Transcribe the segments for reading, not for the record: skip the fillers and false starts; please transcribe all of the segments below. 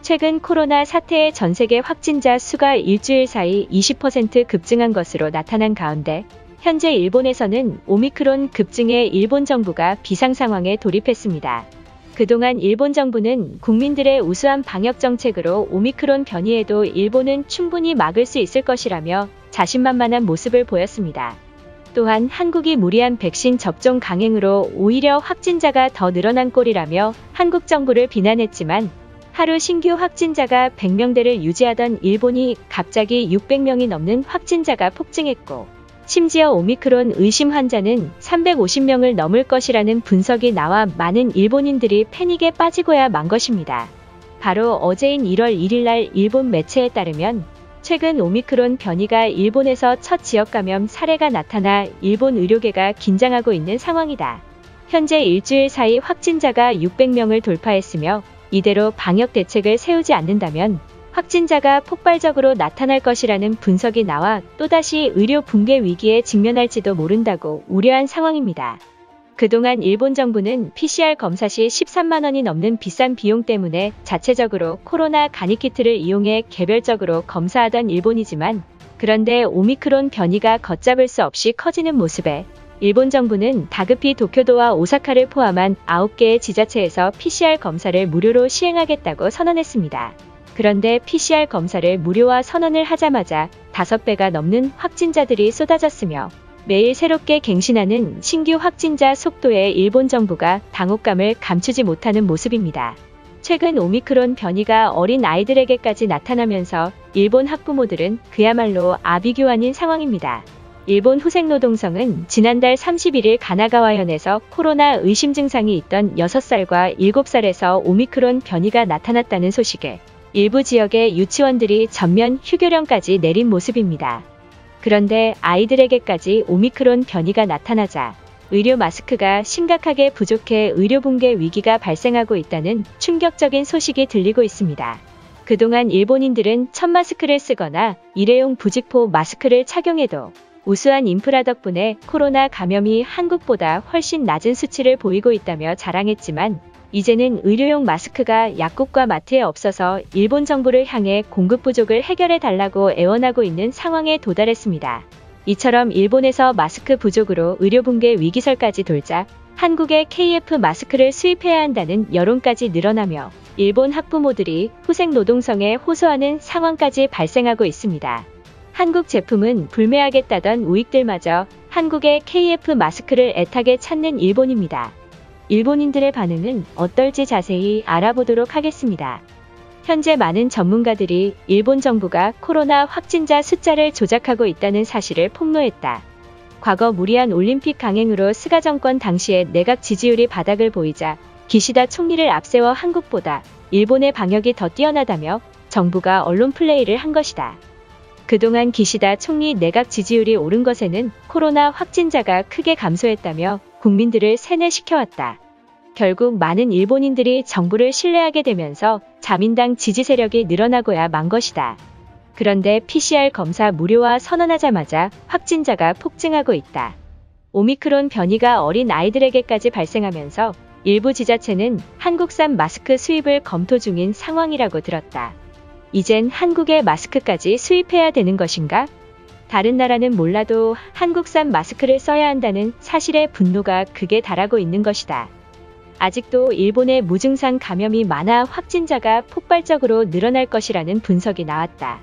최근 코로나 사태의 전 세계 확진자 수가 일주일 사이 20% 급증한 것으로 나타난 가운데 현재 일본에서는 오미크론 급증에 일본 정부가 비상 상황에 돌입했습니다. 그동안 일본 정부는 국민들의 우수한 방역 정책으로 오미크론 변이에도 일본은 충분히 막을 수 있을 것이라며 자신만만한 모습을 보였습니다. 또한 한국이 무리한 백신 접종 강행으로 오히려 확진자가 더 늘어난 꼴이라며 한국 정부를 비난했지만 하루 신규 확진자가 100명대를 유지하던 일본이 갑자기 600명이 넘는 확진자가 폭증했고 심지어 오미크론 의심 환자는 350명을 넘을 것이라는 분석이 나와 많은 일본인들이 패닉에 빠지고야 만 것입니다. 바로 어제인 1월 1일 날 일본 매체에 따르면 최근 오미크론 변이가 일본에서 첫 지역 감염 사례가 나타나 일본 의료계가 긴장하고 있는 상황이다. 현재 일주일 사이 확진자가 600명을 돌파했으며 이대로 방역 대책을 세우지 않는다면 확진자가 폭발적으로 나타날 것이라는 분석이 나와 또다시 의료 붕괴 위기에 직면할지도 모른다고 우려한 상황입니다. 그동안 일본 정부는 PCR 검사 시 13만 원이 넘는 비싼 비용 때문에 자체적으로 코로나 간이키트를 이용해 개별적으로 검사하던 일본이지만 그런데 오미크론 변이가 걷잡을 수 없이 커지는 모습에 일본 정부는 다급히 도쿄도와 오사카를 포함한 9개의 지자체에서 PCR 검사를 무료로 시행하겠다고 선언했습니다. 그런데 PCR 검사를 무료화 선언을 하자마자 5배가 넘는 확진자들이 쏟아졌으며 매일 새롭게 갱신하는 신규 확진자 속도에 일본 정부가 당혹감을 감추지 못하는 모습입니다. 최근 오미크론 변이가 어린 아이들에게까지 나타나면서 일본 학부모들은 그야말로 아비규환인 상황입니다. 일본 후생노동성은 지난달 31일 가나가와현에서 코로나 의심 증상이 있던 6살과 7살에서 오미크론 변이가 나타났다는 소식에 일부 지역의 유치원들이 전면 휴교령까지 내린 모습입니다. 그런데 아이들에게까지 오미크론 변이가 나타나자 의료 마스크가 심각하게 부족해 의료 붕괴 위기가 발생하고 있다는 충격적인 소식이 들리고 있습니다. 그동안 일본인들은 천 마스크를 쓰거나 일회용 부직포 마스크를 착용해도 우수한 인프라 덕분에 코로나 감염이 한국보다 훨씬 낮은 수치를 보이고 있다며 자랑했지만 이제는 의료용 마스크가 약국과 마트에 없어서 일본 정부를 향해 공급 부족을 해결해 달라고 애원하고 있는 상황에 도달했습니다. 이처럼 일본에서 마스크 부족으로 의료 붕괴 위기설까지 돌자 한국에 KF 마스크를 수입해야 한다는 여론까지 늘어나며 일본 학부모들이 후생노동성에 호소하는 상황까지 발생하고 있습니다. 한국 제품은 불매하겠다던 우익들마저 한국의 KF 마스크를 애타게 찾는 일본입니다. 일본인들의 반응은 어떨지 자세히 알아보도록 하겠습니다. 현재 많은 전문가들이 일본 정부가 코로나 확진자 숫자를 조작하고 있다는 사실을 폭로했다. 과거 무리한 올림픽 강행으로 스가 정권 당시에 내각 지지율이 바닥을 보이자 기시다 총리를 앞세워 한국보다 일본의 방역이 더 뛰어나다며 정부가 언론 플레이를 한 것이다. 그동안 기시다 총리 내각 지지율이 오른 것에는 코로나 확진자가 크게 감소했다며 국민들을 세뇌시켜왔다. 결국 많은 일본인들이 정부를 신뢰하게 되면서 자민당 지지 세력이 늘어나고야 만 것이다. 그런데 PCR 검사 무료화 선언하자마자 확진자가 폭증하고 있다. 오미크론 변이가 어린 아이들에게까지 발생하면서 일부 지자체는 한국산 마스크 수입을 검토 중인 상황이라고 들었다. 이젠 한국의 마스크까지 수입해야 되는 것인가? 다른 나라는 몰라도 한국산 마스크를 써야 한다는 사실에 분노가 극에 달하고 있는 것이다. 아직도 일본의 무증상 감염이 많아 확진자가 폭발적으로 늘어날 것이라는 분석이 나왔다.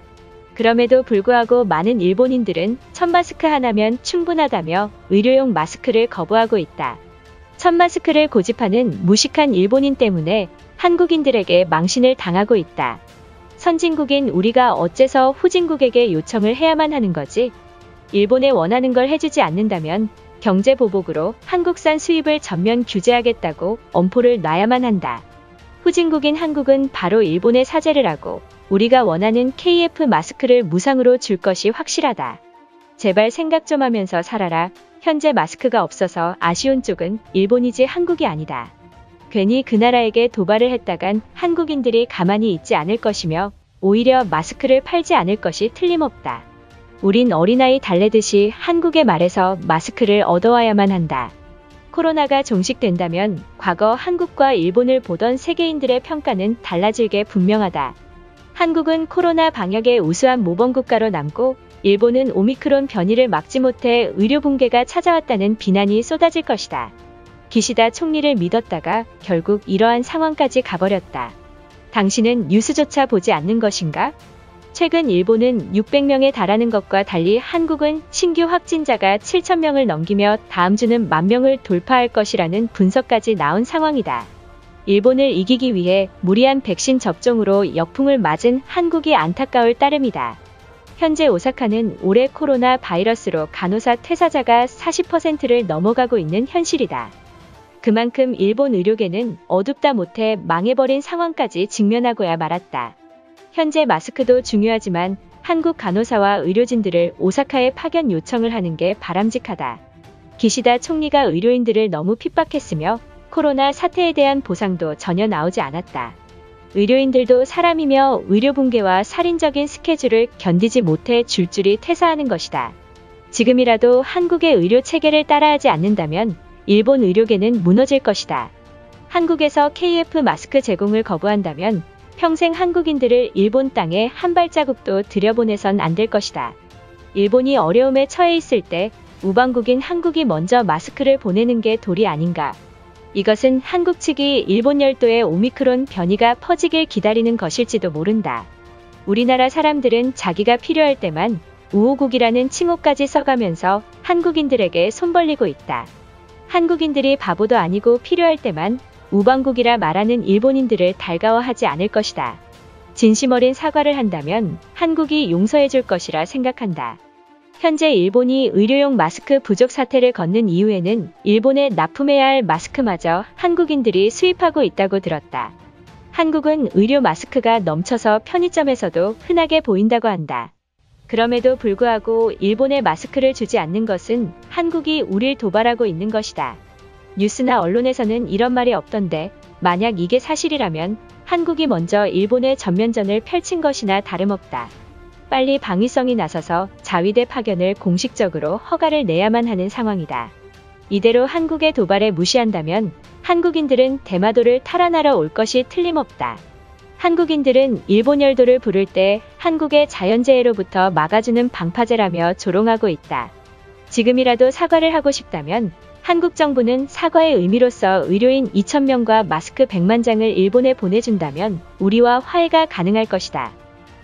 그럼에도 불구하고 많은 일본인들은 천 마스크 하나면 충분하다며 의료용 마스크를 거부하고 있다. 천 마스크를 고집하는 무식한 일본인 때문에 한국인들에게 망신을 당하고 있다. 선진국인 우리가 어째서 후진국에게 요청을 해야만 하는 거지? 일본에 원하는 걸 해주지 않는다면 경제보복으로 한국산 수입을 전면 규제하겠다고 엄포를 놔야만 한다. 후진국인 한국은 바로 일본에 사죄를 하고 우리가 원하는 KF 마스크를 무상으로 줄 것이 확실하다. 제발 생각 좀 하면서 살아라. 현재 마스크가 없어서 아쉬운 쪽은 일본이지 한국이 아니다. 괜히 그 나라에게 도발을 했다간 한국인들이 가만히 있지 않을 것이며 오히려 마스크를 팔지 않을 것이 틀림없다. 우린 어린아이 달래듯이 한국의 말에서 마스크를 얻어와야만 한다. 코로나가 종식된다면 과거 한국과 일본을 보던 세계인들의 평가는 달라질 게 분명하다. 한국은 코로나 방역의 우수한 모범국가로 남고 일본은 오미크론 변이를 막지 못해 의료 붕괴가 찾아왔다는 비난이 쏟아질 것이다. 기시다 총리를 믿었다가 결국 이러한 상황까지 가버렸다. 당신은 뉴스조차 보지 않는 것인가? 최근 일본은 600명에 달하는 것과 달리 한국은 신규 확진자가 7,000명을 넘기며 다음 주는 10,000명을 돌파할 것이라는 분석까지 나온 상황이다. 일본을 이기기 위해 무리한 백신 접종으로 역풍을 맞은 한국이 안타까울 따름이다. 현재 오사카는 올해 코로나 바이러스로 간호사 퇴사자가 40%를 넘어가고 있는 현실이다. 그만큼 일본 의료계는 어둡다 못해 망해버린 상황까지 직면하고야 말았다. 현재 마스크도 중요하지만 한국 간호사와 의료진들을 오사카에 파견 요청을 하는 게 바람직하다. 기시다 총리가 의료인들을 너무 핍박했으며 코로나 사태에 대한 보상도 전혀 나오지 않았다. 의료인들도 사람이며 의료 붕괴와 살인적인 스케줄을 견디지 못해 줄줄이 퇴사하는 것이다. 지금이라도 한국의 의료 체계를 따라하지 않는다면 일본 의료계는 무너질 것이다. 한국에서 KF 마스크 제공을 거부한다면 평생 한국인들을 일본 땅에 한 발자국도 들여보내선 안 될 것이다. 일본이 어려움에 처해 있을 때 우방국인 한국이 먼저 마스크를 보내는 게 도리 아닌가. 이것은 한국 측이 일본 열도의 오미크론 변이가 퍼지길 기다리는 것일지도 모른다. 우리나라 사람들은 자기가 필요할 때만 우호국이라는 칭호까지 써가면서 한국인들에게 손 벌리고 있다. 한국인들이 바보도 아니고 필요할 때만 우방국이라 말하는 일본인들을 달가워하지 않을 것이다. 진심 어린 사과를 한다면 한국이 용서해줄 것이라 생각한다. 현재 일본이 의료용 마스크 부족 사태를 겪는 이유에는 일본에 납품해야 할 마스크마저 한국인들이 수입하고 있다고 들었다. 한국은 의료 마스크가 넘쳐서 편의점에서도 흔하게 보인다고 한다. 그럼에도 불구하고 일본에 마스크를 주지 않는 것은 한국이 우릴 도발하고 있는 것이다. 뉴스나 언론에서는 이런 말이 없던데 만약 이게 사실이라면 한국이 먼저 일본에 전면전을 펼친 것이나 다름없다. 빨리 방위성이 나서서 자위대 파견을 공식적으로 허가를 내야만 하는 상황이다. 이대로 한국의 도발에 무시한다면 한국인들은 대마도를 탈환하러 올 것이 틀림없다. 한국인들은 일본 열도를 부를 때 한국의 자연재해로부터 막아주는 방파제라며 조롱하고 있다. 지금이라도 사과를 하고 싶다면 한국 정부는 사과의 의미로서 의료인 2,000명과 마스크 100만 장을 일본에 보내준다면 우리와 화해가 가능할 것이다.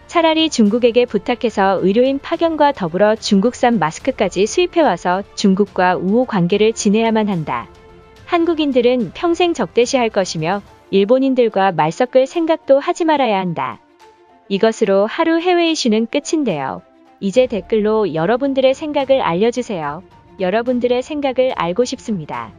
차라리 중국에게 부탁해서 의료인 파견과 더불어 중국산 마스크까지 수입해와서 중국과 우호 관계를 지내야만 한다. 한국인들은 평생 적대시할 것이며 일본인들과 말 섞을 생각도 하지 말아야 한다. 이것으로 하루 해외 이슈는 끝인데요. 이제 댓글로 여러분들의 생각을 알려주세요. 여러분들의 생각을 알고 싶습니다.